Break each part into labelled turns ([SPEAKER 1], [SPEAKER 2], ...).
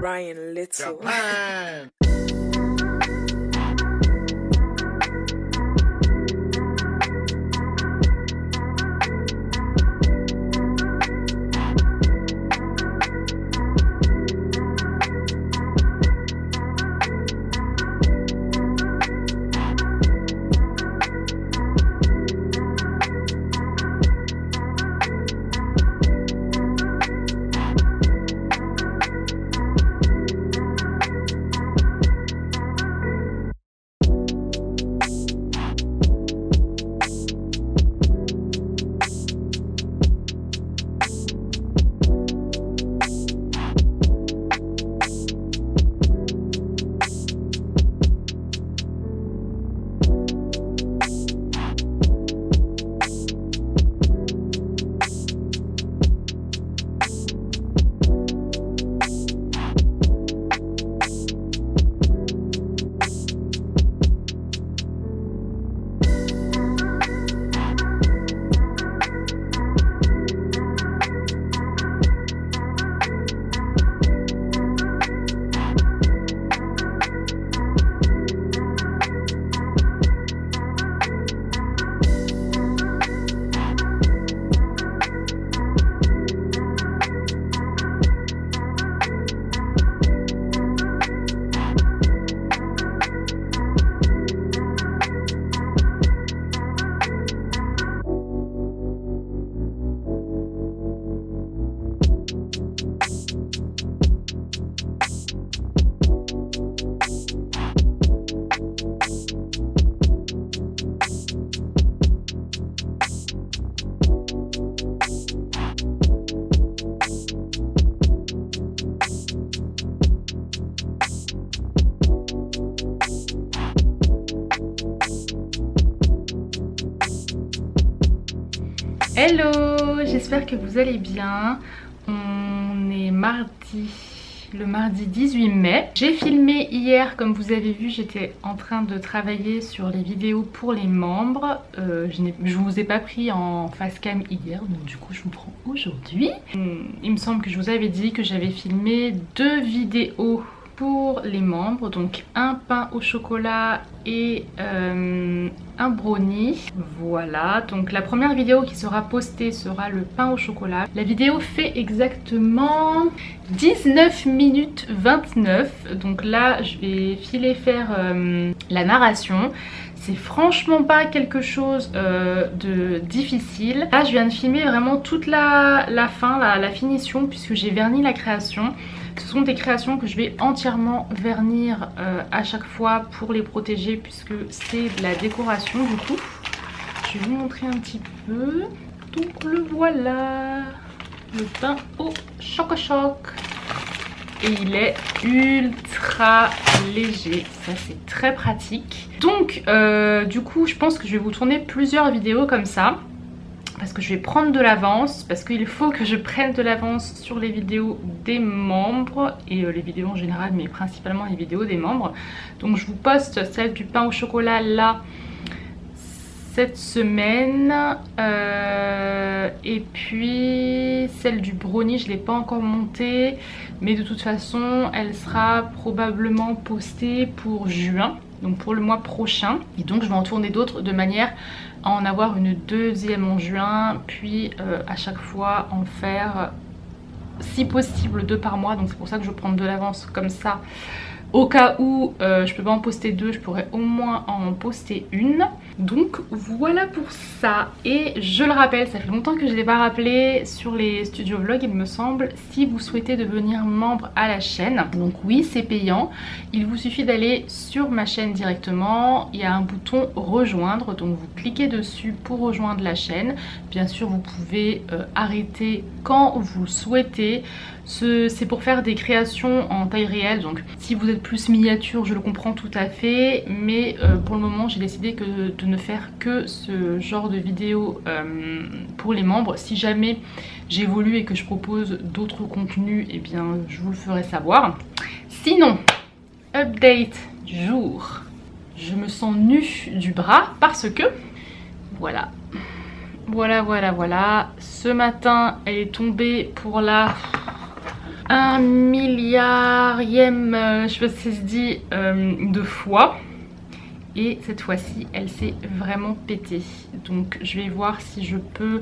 [SPEAKER 1] Ryan Little.
[SPEAKER 2] Japan.
[SPEAKER 3] Hello, j'espère que vous allez bien. On est le mardi 18 mai. J'ai filmé hier, comme vous avez vu, j'étais en train de travailler sur les vidéos pour les membres. Je vous ai pas pris en face cam hier, donc du coup je vous prends aujourd'hui. Il me semble que je vous avais dit que j'avais filmé 2 vidéos pour les membres, donc un pain au chocolat et un brownie. Voilà, donc la première vidéo qui sera postée sera le pain au chocolat. La vidéo fait exactement 19 minutes 29, donc là je vais filer faire la narration. C'est franchement pas quelque chose de difficile. Là je viens de filmer vraiment toute la fin, la finition, puisque j'ai verni la création. Ce sont des créations que je vais entièrement vernir à chaque fois pour les protéger, puisque c'est de la décoration du coup. Je vais vous montrer un petit peu. Donc le voilà, le pain au choc-choc. Et il est ultra léger, ça c'est très pratique. Donc du coup je pense que je vais vous tourner plusieurs vidéos comme ça, parce que je vais prendre de l'avance, parce qu'il faut que je prenne de l'avance sur les vidéos des membres et les vidéos en général, mais principalement les vidéos des membres. Donc je vous poste celle du pain au chocolat là cette semaine, et puis celle du brownie je ne l'ai pas encore montée, mais de toute façon elle sera probablement postée pour juin, donc pour le mois prochain. Et donc je vais en tourner d'autres de manière à en avoir une deuxième en juin, puis à chaque fois en faire si possible 2 par mois. Donc c'est pour ça que je vais prendre de l'avance comme ça. Au cas où je peux pas en poster 2, je pourrais au moins en poster une. Donc voilà pour ça. Et je le rappelle, ça fait longtemps que je ne l'ai pas rappelé sur les studio vlogs il me semble, si vous souhaitez devenir membre à la chaîne, donc oui c'est payant, il vous suffit d'aller sur ma chaîne directement, il y a un bouton rejoindre, donc vous cliquez dessus pour rejoindre la chaîne. Bien sûr vous pouvez arrêter quand vous le souhaitez. C'est pour faire des créations en taille réelle, donc si vous êtes plus miniature je le comprends tout à fait, mais pour le moment j'ai décidé de ne faire que ce genre de vidéo pour les membres. Si jamais j'évolue et que je propose d'autres contenus, eh bien je vous le ferai savoir. Sinon, update du jour, je me sens nue du bras parce que voilà, ce matin elle est tombée pour la 1 milliardième, je sais pas si ça se dit, de fois. Et cette fois-ci, elle s'est vraiment pétée. Donc je vais voir si je peux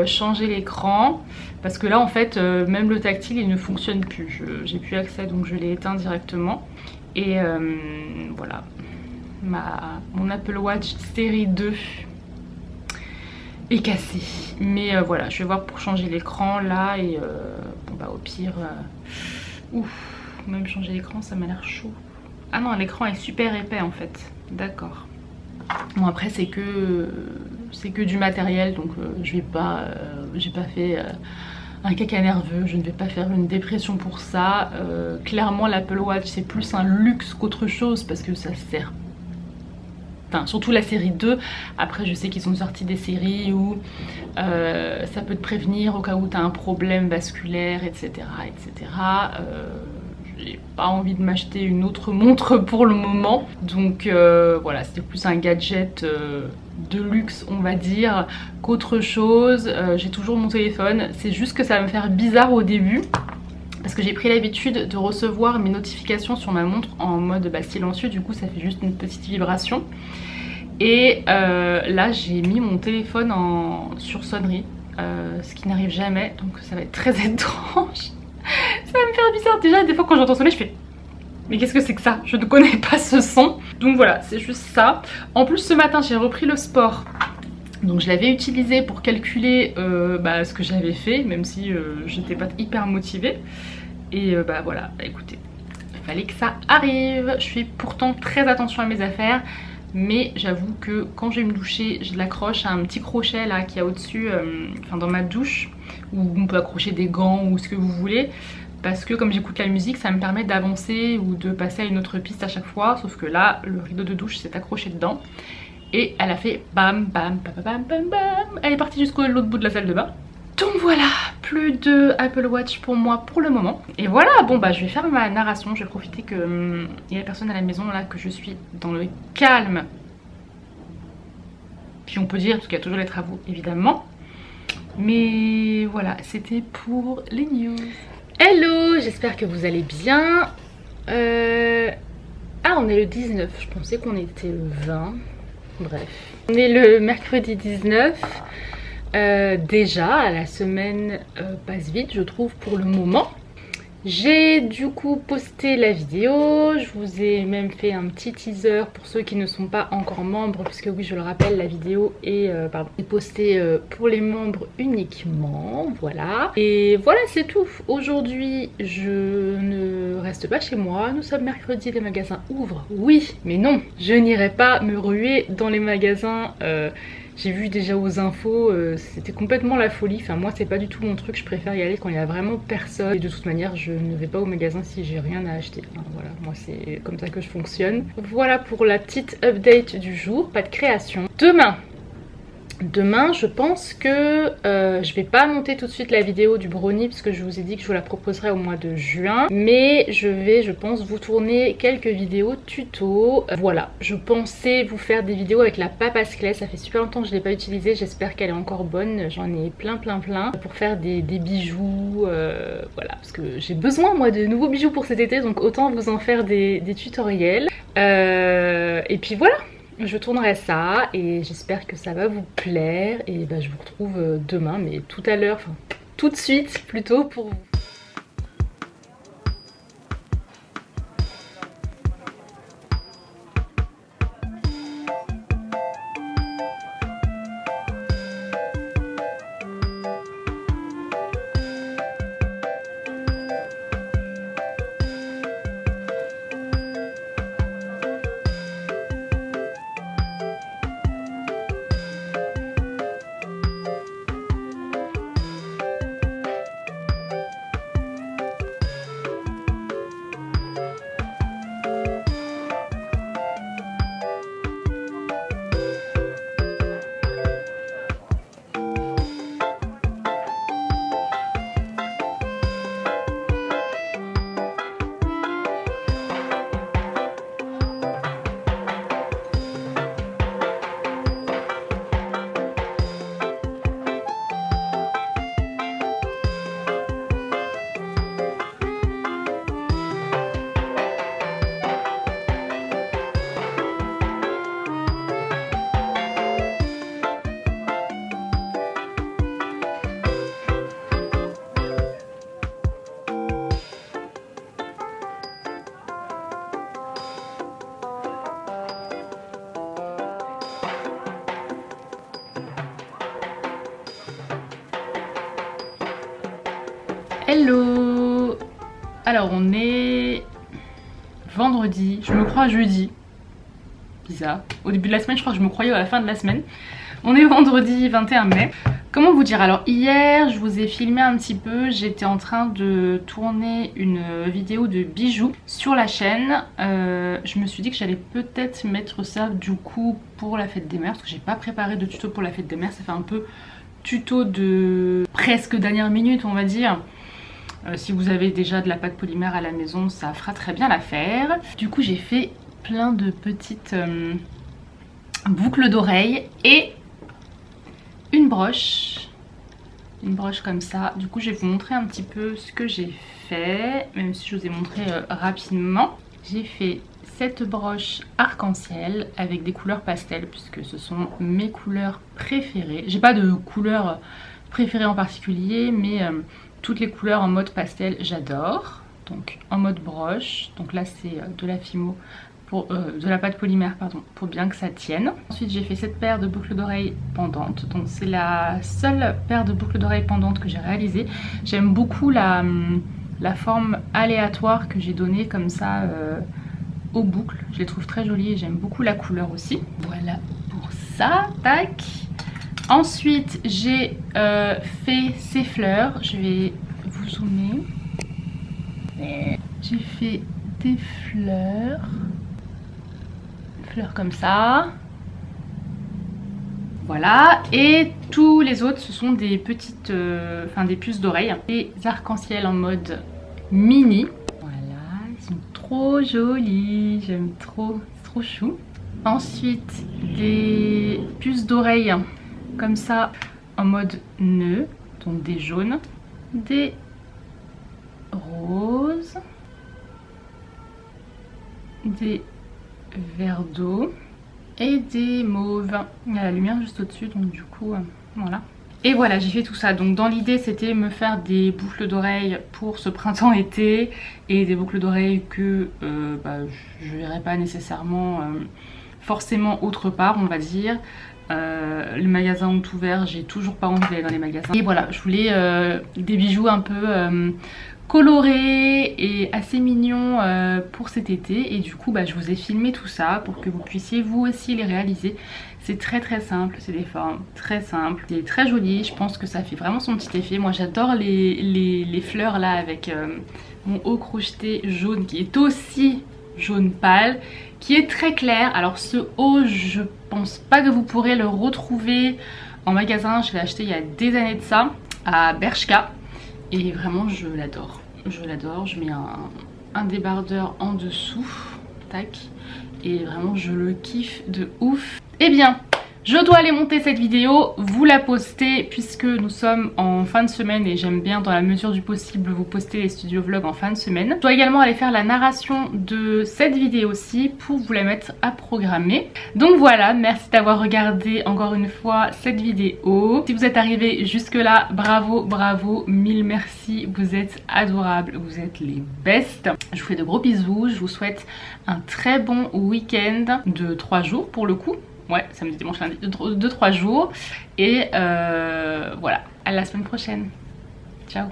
[SPEAKER 3] changer l'écran. Parce que là, en fait, même le tactile, il ne fonctionne plus. J'ai plus accès, donc je l'ai éteint directement. Et voilà, mon Apple Watch série 2 est cassé. Mais voilà, je vais voir pour changer l'écran là. Et bon bah au pire, ouf, même changer l'écran, ça m'a l'air chaud. Ah non, l'écran est super épais en fait. D'accord. Bon après c'est que du matériel, donc j'ai pas fait un caca nerveux, je ne vais pas faire une dépression pour ça. Clairement l'Apple Watch c'est plus un luxe qu'autre chose parce que ça sert. Enfin, surtout la série 2. Après je sais qu'ils ont sorti des séries où ça peut te prévenir au cas où tu as un problème vasculaire, etc. etc. J'ai pas envie de m'acheter une autre montre pour le moment. Donc voilà, c'était plus un gadget de luxe on va dire qu'autre chose. J'ai toujours mon téléphone. C'est juste que ça va me faire bizarre au début. Parce que j'ai pris l'habitude de recevoir mes notifications sur ma montre en mode silencieux. Du coup ça fait juste une petite vibration. Et là j'ai mis mon téléphone sur sonnerie. Ce qui n'arrive jamais. Donc ça va être très étrange. Ça va me faire bizarre. Déjà des fois quand j'entends sonner je fais mais qu'est-ce que c'est que ça? Je ne connais pas ce son. Donc voilà, c'est juste ça. En plus ce matin j'ai repris le sport. Donc je l'avais utilisé pour calculer ce que j'avais fait, même si j'étais pas hyper motivée. Et voilà, écoutez, il fallait que ça arrive. Je fais pourtant très attention à mes affaires. Mais j'avoue que quand je vais me doucher, je l'accroche à un petit crochet là qui est au-dessus, dans ma douche, où on peut accrocher des gants ou ce que vous voulez. Parce que comme j'écoute la musique, ça me permet d'avancer ou de passer à une autre piste à chaque fois. Sauf que là, le rideau de douche s'est accroché dedans. Et elle a fait bam bam bam bam bam bam. Elle est partie jusqu'au l'autre bout de la salle de bain. Donc voilà, plus de Apple Watch pour moi pour le moment. Et voilà, bon je vais faire ma narration. Je vais profiter que il y a personne à la maison là, que je suis dans le calme. Puis on peut dire, parce qu'il y a toujours les travaux évidemment. Mais voilà, c'était pour les news. Hello, j'espère que vous allez bien. Ah, on est le 19, je pensais qu'on était le 20. Bref, on est le mercredi 19. Déjà, la semaine passe vite, je trouve, pour le moment. J'ai du coup posté la vidéo, je vous ai même fait un petit teaser pour ceux qui ne sont pas encore membres, puisque oui je le rappelle la vidéo est postée pour les membres uniquement, voilà. Et voilà c'est tout, aujourd'hui je ne reste pas chez moi, nous sommes mercredi, les magasins ouvrent, oui mais non, je n'irai pas me ruer dans les magasins. J'ai vu déjà aux infos, c'était complètement la folie. Enfin moi c'est pas du tout mon truc, je préfère y aller quand il y a vraiment personne. Et de toute manière je ne vais pas au magasin si j'ai rien à acheter. Enfin, voilà, moi c'est comme ça que je fonctionne. Voilà pour la petite update du jour, pas de création. Demain je pense que je vais pas monter tout de suite la vidéo du brownie parce que je vous ai dit que je vous la proposerai au mois de juin. Mais je vais je pense vous tourner quelques vidéos tuto. Voilà, je pensais vous faire des vidéos avec la pâte à clay. Ça fait super longtemps que je l'ai pas utilisée, j'espère qu'elle est encore bonne. J'en ai plein pour faire des bijoux. Voilà, parce que j'ai besoin moi de nouveaux bijoux pour cet été, donc autant vous en faire des tutoriels. Et puis voilà, je tournerai ça et j'espère que ça va vous plaire. Et je vous retrouve demain, mais tout à l'heure, enfin tout de suite plutôt pour vous. Hello. Alors on est vendredi, je me crois jeudi. Bizarre. Au début de la semaine, je crois que je me croyais à la fin de la semaine. On est vendredi 21 mai. Comment vous dire? Alors hier, je vous ai filmé un petit peu. J'étais en train de tourner une vidéo de bijoux sur la chaîne. Je me suis dit que j'allais peut-être mettre ça du coup pour la fête des mères. Parce que j'ai pas préparé de tuto pour la fête des mères. Ça fait un peu tuto de presque dernière minute, on va dire. Si vous avez déjà de la pâte polymère à la maison, ça fera très bien l'affaire. Du coup, j'ai fait plein de petites boucles d'oreilles et une broche comme ça. Du coup je vais vous montrer un petit peu ce que j'ai fait, même si je vous ai montré rapidement. J'ai fait cette broche arc-en-ciel avec des couleurs pastel puisque ce sont mes couleurs préférées. J'ai pas de couleur préférée en particulier, mais toutes les couleurs en mode pastel j'adore. Donc en mode broche, donc là c'est de la Fimo, de la pâte polymère pardon, pour bien que ça tienne. Ensuite j'ai fait cette paire de boucles d'oreilles pendantes, donc c'est la seule paire de boucles d'oreilles pendantes que j'ai réalisée. J'aime beaucoup la forme aléatoire que j'ai donnée comme ça aux boucles, je les trouve très jolies et j'aime beaucoup la couleur aussi. Voilà pour ça, tac. Ensuite j'ai fait ces fleurs, je vais vous zoomer. J'ai fait des fleurs comme ça, voilà, et tous les autres ce sont des petites des puces d'oreilles, des arcs-en-ciel en mode mini. Voilà, ils sont trop jolis, j'aime trop, c'est trop chou. Ensuite des puces d'oreilles comme ça en mode nœud, donc des jaunes, des roses, des verre d'eau et des mauves. Il y a la lumière juste au-dessus, donc du coup voilà. Et voilà, j'ai fait tout ça. Donc dans l'idée c'était me faire des boucles d'oreilles pour ce printemps-été et des boucles d'oreilles que je verrai pas nécessairement forcément autre part, on va dire. Les magasins ont ouvert, j'ai toujours pas envie d'aller dans les magasins. Et voilà, je voulais des bijoux un peu coloré et assez mignon pour cet été, et du coup je vous ai filmé tout ça pour que vous puissiez vous aussi les réaliser. C'est très simple, c'est des formes très simples, c'est très joli, je pense que ça fait vraiment son petit effet. Moi j'adore les fleurs là avec mon haut crocheté jaune qui est aussi jaune pâle, qui est très clair. Alors ce haut je pense pas que vous pourrez le retrouver en magasin, je l'ai acheté il y a des années de ça à Bershka. Et vraiment je l'adore, je mets un débardeur en dessous, tac, et vraiment je le kiffe de ouf. Eh bien, je dois aller monter cette vidéo, vous la poster puisque nous sommes en fin de semaine et j'aime bien dans la mesure du possible vous poster les studio vlogs en fin de semaine. Je dois également aller faire la narration de cette vidéo aussi pour vous la mettre à programmer. Donc voilà, merci d'avoir regardé encore une fois cette vidéo. Si vous êtes arrivé jusque là, bravo, mille merci, vous êtes adorables, vous êtes les best. Je vous fais de gros bisous, je vous souhaite un très bon week-end de 3 jours pour le coup. Ouais, samedi, dimanche, lundi, 2-3 jours. Et voilà, à la semaine prochaine. Ciao.